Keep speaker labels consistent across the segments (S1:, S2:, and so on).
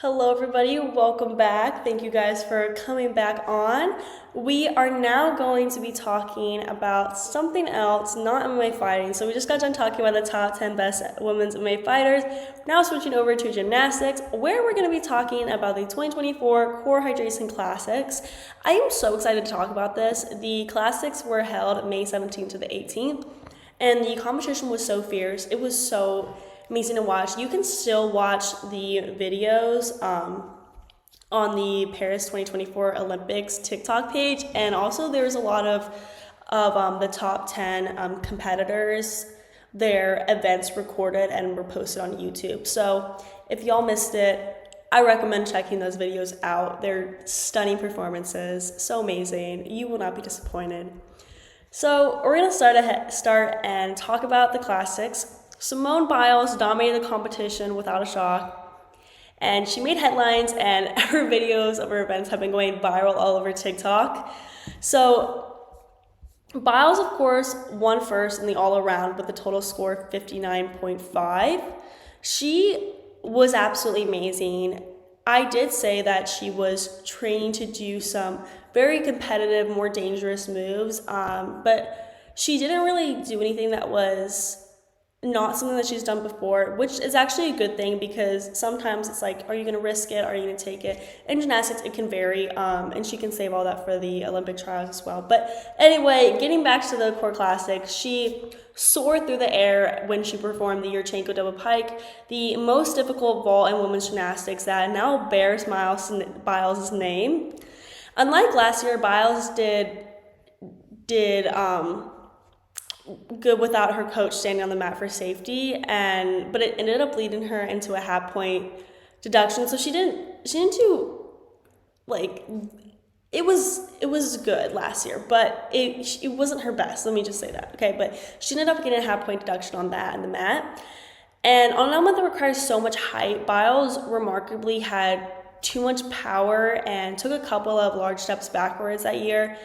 S1: Hello, everybody. Welcome back. Thank you guys for coming back on. We are now going to be talking about something else, not MMA fighting. So we just got done talking about the top 10 best women's MMA fighters. Now switching over to gymnastics, where we're going to be talking about the 2024 Core Hydration Classics. I am so excited to talk about this. The classics were held May 17th to the 18th, and the competition was so fierce. It was so amazing to watch. You can still watch the videos on the Paris 2024 Olympics TikTok page, and also there's a lot of the top 10 competitors, their events recorded and were posted on YouTube. So if y'all missed it, I recommend checking those videos out. They're stunning performances, so amazing. You will not be disappointed. So we're gonna start and talk about the classics. Simone Biles dominated the competition without a shock, and she made headlines, and her videos of her events have been going viral all over TikTok. So Biles, of course, won first in the all-around with a total score of 59.5. She was absolutely amazing. I did say that she was training to do some very competitive, more dangerous moves, but she didn't really do anything that was not something that she's done before, which is actually a good thing, because sometimes it's like, are you going to risk it? Are you going to take it? In gymnastics, it can vary, and she can save all that for the Olympic trials as well. But anyway, getting back to the core classic, she soared through the air when she performed the Yurchenko double pike, the most difficult vault in women's gymnastics that now bears Biles' name. Unlike last year, Biles did good without her coach standing on the mat for safety, but it ended up leading her into a half point deduction. So she didn't do, like, it was good last year, but it wasn't her best. Let me just say that, okay? But she ended up getting a half point deduction on that and the mat. And on an element that requires so much height, Biles remarkably had too much power and took a couple of large steps backwards that year.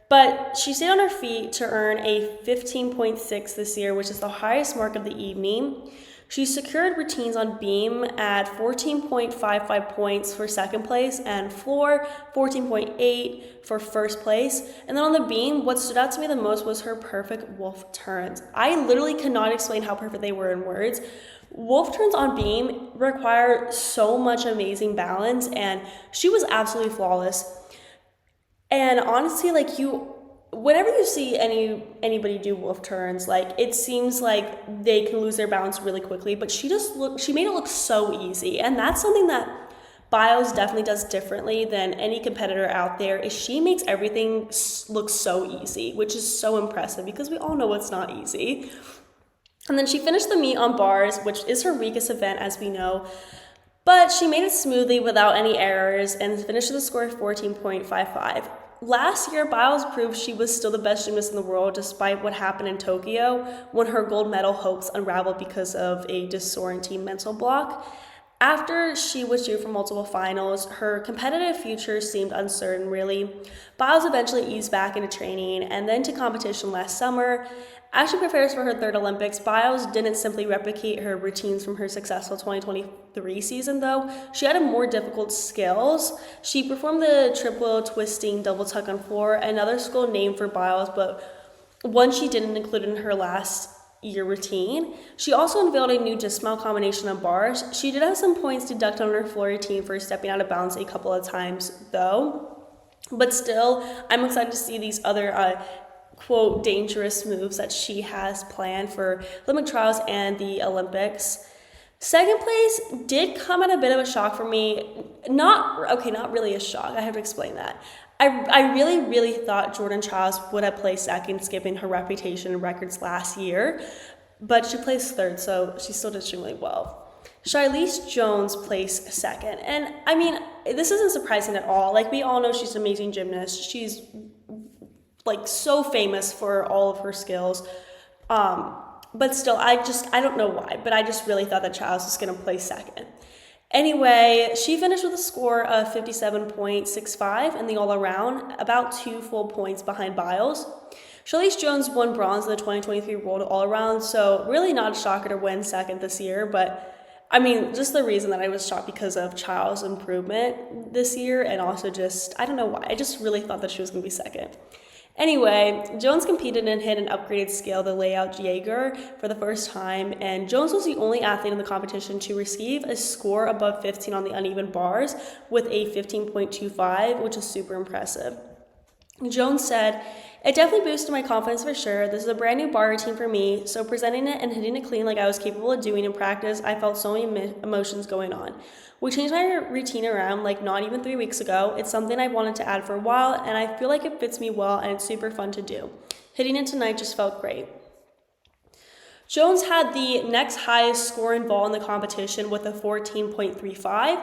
S1: But she stayed on her feet to earn a 15.6 this year, which is the highest mark of the evening. She secured routines on beam at 14.55 points for second place, and floor 14.8 for first place. And then on the beam, what stood out to me the most was her perfect wolf turns. I literally cannot explain how perfect they were in words. Wolf turns on beam require so much amazing balance, and she was absolutely flawless. And honestly, whenever you see anybody do wolf turns, it seems like they can lose their balance really quickly, but she made it look so easy. And that's something that Biles definitely does differently than any competitor out there, is she makes everything look so easy, which is so impressive, because we all know it's not easy. And then she finished the meet on bars, which is her weakest event, as we know. But she made it smoothly without any errors and finished with a score of 14.55. Last year, Biles proved she was still the best gymnast in the world, despite what happened in Tokyo when her gold medal hopes unraveled because of a disorienting mental block. After she withdrew from multiple finals, her competitive future seemed uncertain, really. Biles eventually eased back into training and then to competition last summer. As she prepares for her third Olympics, Biles didn't simply replicate her routines from her successful 2023 season, though. She had more difficult skills. She performed the triple twisting double tuck on floor, another skill named for Biles, but one she didn't include in her last year routine. She also unveiled a new dismount combination on bars. She did have some points deducted on her floor routine for stepping out of bounds a couple of times, though. But still, I'm excited to see these other quote dangerous moves that she has planned for Olympic trials and the Olympics. Second place did come at a bit of a shock for me. Not really a shock. I have to explain that. I really thought Jordan Chiles would have placed second, skipping her reputation and records last year, but she placed third, so she still did extremely well. Shilese Jones placed second, and I mean, this isn't surprising at all. We all know she's an amazing gymnast. She's so famous for all of her skills. But still, I don't know why, but I just really thought that Chiles was going to place second. Anyway, she finished with a score of 57.65 in the all-around, about 2 full points behind Biles. Shilese Jones won bronze in the 2023 World All-Around, so really not a shocker to win second this year, but I mean, just the reason that I was shocked because of Chiles' improvement this year, and also just, I don't know why, I just really thought that she was going to be second. Anyway, Jones competed and hit an upgraded scale, the layout Jaeger, for the first time, and Jones was the only athlete in the competition to receive a score above 15 on the uneven bars with a 15.25, which is super impressive. Jones said, "It definitely boosted my confidence for sure. This is a brand new bar routine for me, so presenting it and hitting it clean like I was capable of doing in practice, I felt so many emotions going on. We changed my routine around like not even 3 weeks ago. It's something I wanted to add for a while, and I feel like it fits me well and it's super fun to do. Hitting it tonight just felt great." Jones had the next highest score in vault in the competition with a 14.35,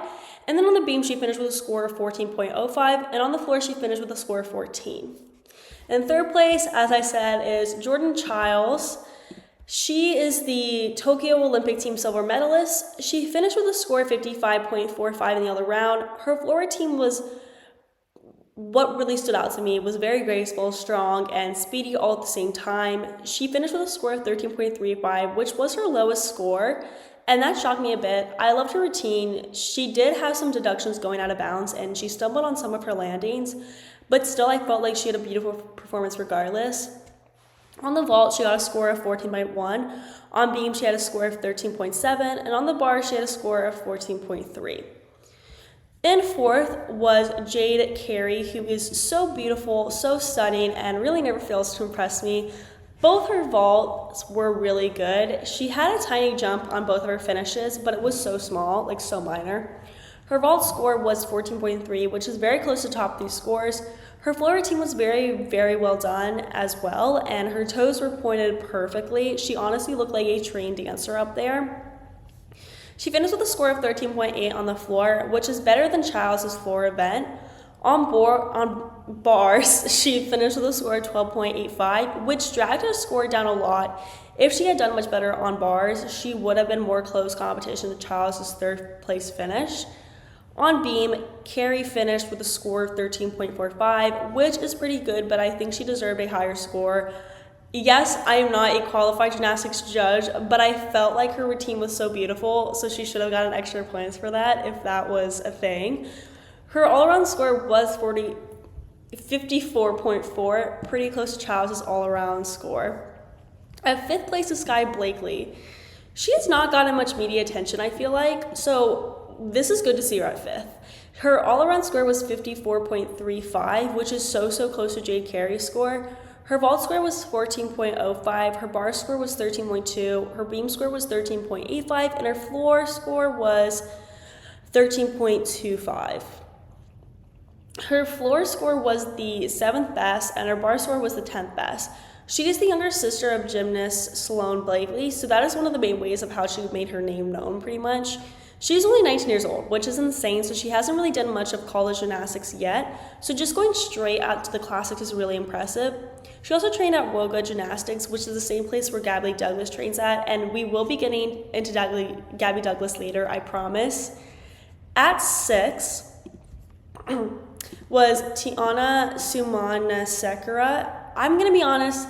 S1: and then on the beam she finished with a score of 14.05, and on the floor she finished with a score of 14. In third place, as I said, is Jordan Chiles. She is the Tokyo Olympic team silver medalist. She finished with a score of 55.45 in the other round. Her floor routine was what really stood out to me. It was very graceful, strong, and speedy all at the same time. She finished with a score of 13.35, which was her lowest score, and that shocked me a bit. I loved her routine. She did have some deductions going out of bounds, and she stumbled on some of her landings, but still I felt like she had a beautiful performance regardless. On the vault, she got a score of 14.1. On beam, she had a score of 13.7, and on the bar, she had a score of 14.3. In fourth was Jade Carey, who is so beautiful, so stunning, and really never fails to impress me. Both her vaults were really good. She had a tiny jump on both of her finishes, but it was so small, like so minor. Her vault score was 14.3, which is very close to top 3 scores. Her floor routine was very, very well done as well, and her toes were pointed perfectly. She honestly looked like a trained dancer up there. She finished with a score of 13.8 on the floor, which is better than Chiles' floor event. On bars, she finished with a score of 12.85, which dragged her score down a lot. If she had done much better on bars, she would have been more close competition to Chiles' third place finish. On beam, Carey finished with a score of 13.45, which is pretty good, but I think she deserved a higher score. Yes, I am not a qualified gymnastics judge, but I felt like her routine was so beautiful, so she should have gotten extra points for that if that was a thing. Her all-around score was 54.4, pretty close to Chiles' all-around score. At fifth place is Skye Blakely. She has not gotten much media attention, I feel like, so this is good to see her at fifth. Her all-around score was 54.35, which is so close to Jade Carey's score. Her vault score was 14.05, her bar score was 13.2, her beam score was 13.85, and her floor score was 13.25. Her floor score was the 7th best, and her bar score was the 10th best. She is the younger sister of gymnast Simone Biles, so that is one of the main ways of how she made her name known, pretty much. She's only 19 years old, which is insane, so she hasn't really done much of college gymnastics yet, so just going straight out to the classics is really impressive. She also trained at Woga Gymnastics, which is the same place where Gabby Douglas trains at, and we will be getting into Gabby Douglas later, I promise. At 6 was Tiana Sumanasekera. I'm going to be honest,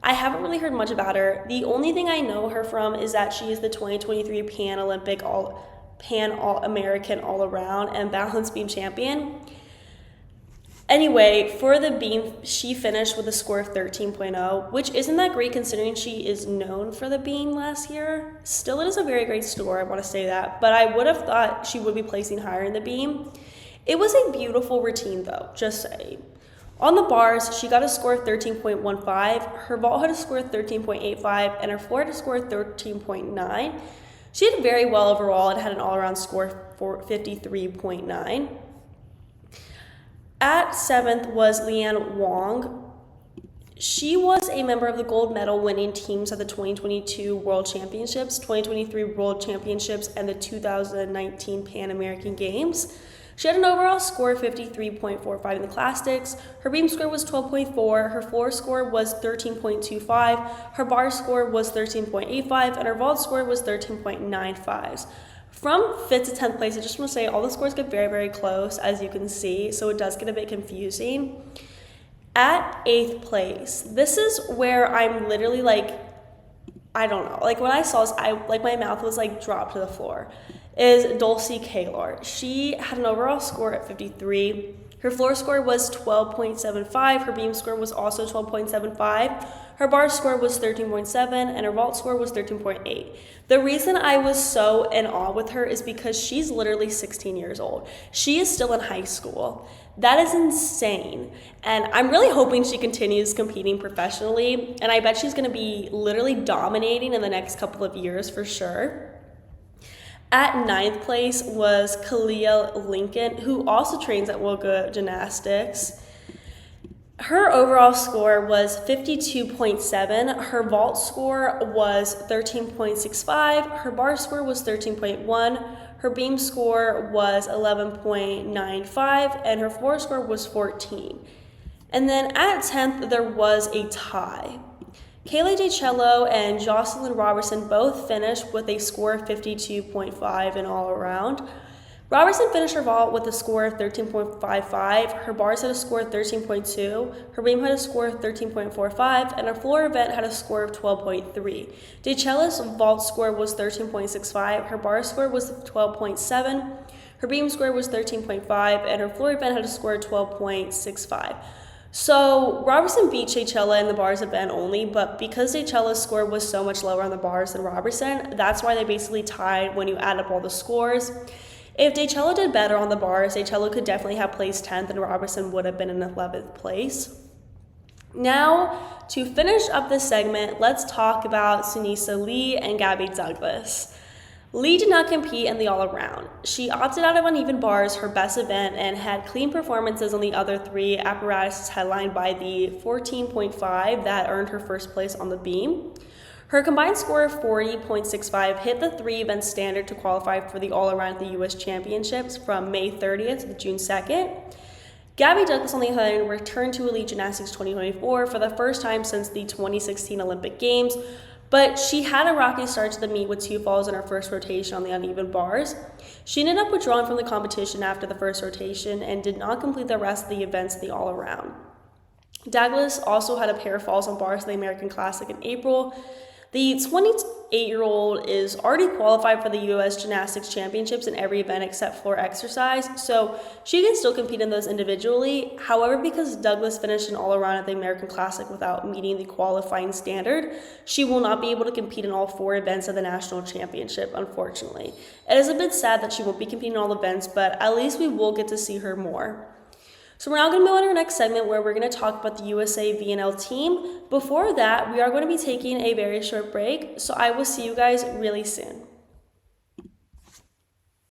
S1: I haven't really heard much about her. The only thing I know her from is that she is the 2023 Pan-American all-around and balance beam champion. Anyway, for the beam, she finished with a score of 13.0, which isn't that great considering she is known for the beam last year. Still, it is a very great score, I want to say that, but I would have thought she would be placing higher in the beam. It was a beautiful routine though, just saying. On the bars, she got a score of 13.15, her vault had a score of 13.85, and her floor had a score of 13.9. She did very well overall and had an all-around score of 53.9. At 7th was Leanne Wong. She was a member of the gold medal winning teams at the 2022 World Championships, 2023 World Championships, and the 2019 Pan American Games. She had an overall score of 53.45 in the classics. Her beam score was 12.4, her floor score was 13.25, her bar score was 13.85, and her vault score was 13.95. From 5th to 10th place, I just want to say all the scores get very, very close, as you can see, so it does get a bit confusing. At 8th place, this is where I'm literally like I don't know. Like when I saw this, my mouth was like dropped to the floor. Is Dulcy Caylor. She had an overall score at 53. Her floor score was 12.75. Her beam score was also 12.75. Her bar score was 13.7, and her vault score was 13.8. The reason I was so in awe with her is because she's literally 16 years old. She is still in high school. That is insane. And I'm really hoping she continues competing professionally, and I bet she's going to be literally dominating in the next couple of years for sure. At ninth place was Kalia Lincoln, who also trains at Wilga Gymnastics. Her overall score was 52.7. Her vault score was 13.65. Her bar score was 13.1. Her beam score was 11.95. And her floor score was 14. And then at 10th, there was a tie. Kaylee DeCello and Jocelyn Robertson both finished with a score of 52.5 in all around. Robertson finished her vault with a score of 13.55. Her bars had a score of 13.2. Her beam had a score of 13.45, and her floor event had a score of 12.3. DeCello's vault score was 13.65. Her bar score was 12.7. Her beam score was 13.5, and her floor event had a score of 12.65. So Robertson beat Chaychella in the bars event only, but because Chaychella's score was so much lower on the bars than Robertson, that's why they basically tied when you add up all the scores. If Chaychella did better on the bars, Chaychella could definitely have placed 10th and Robertson would have been in 11th place. Now, to finish up this segment, let's talk about Sunisa Lee and Gabby Douglas. Lee did not compete in the all-around. She opted out of uneven bars, her best event, and had clean performances on the other three apparatuses headlined by the 14.5 that earned her first place on the beam. Her combined score of 40.65 hit the 3 event standard to qualify for the all-around at the U.S. Championships from May 30th to June 2nd. Gabby Douglas, on the other hand, returned to Elite Gymnastics 2024 for the first time since the 2016 Olympic Games, but she had a rocky start to the meet with 2 falls in her first rotation on the uneven bars. She ended up withdrawing from the competition after the first rotation and did not complete the rest of the events in the all-around. Douglas also had a pair of falls on bars in the American Classic in April. The 28-year-old is already qualified for the U.S. Gymnastics Championships in every event except floor exercise, so she can still compete in those individually. However, because Douglas finished an all-around at the American Classic without meeting the qualifying standard, she will not be able to compete in all 4 events of the National Championship, unfortunately. It is a bit sad that she won't be competing in all events, but at least we will get to see her more. So we're now going to move on to our next segment where we're going to talk about the USA VNL team. Before that, we are going to be taking a very short break, so I will see you guys really soon.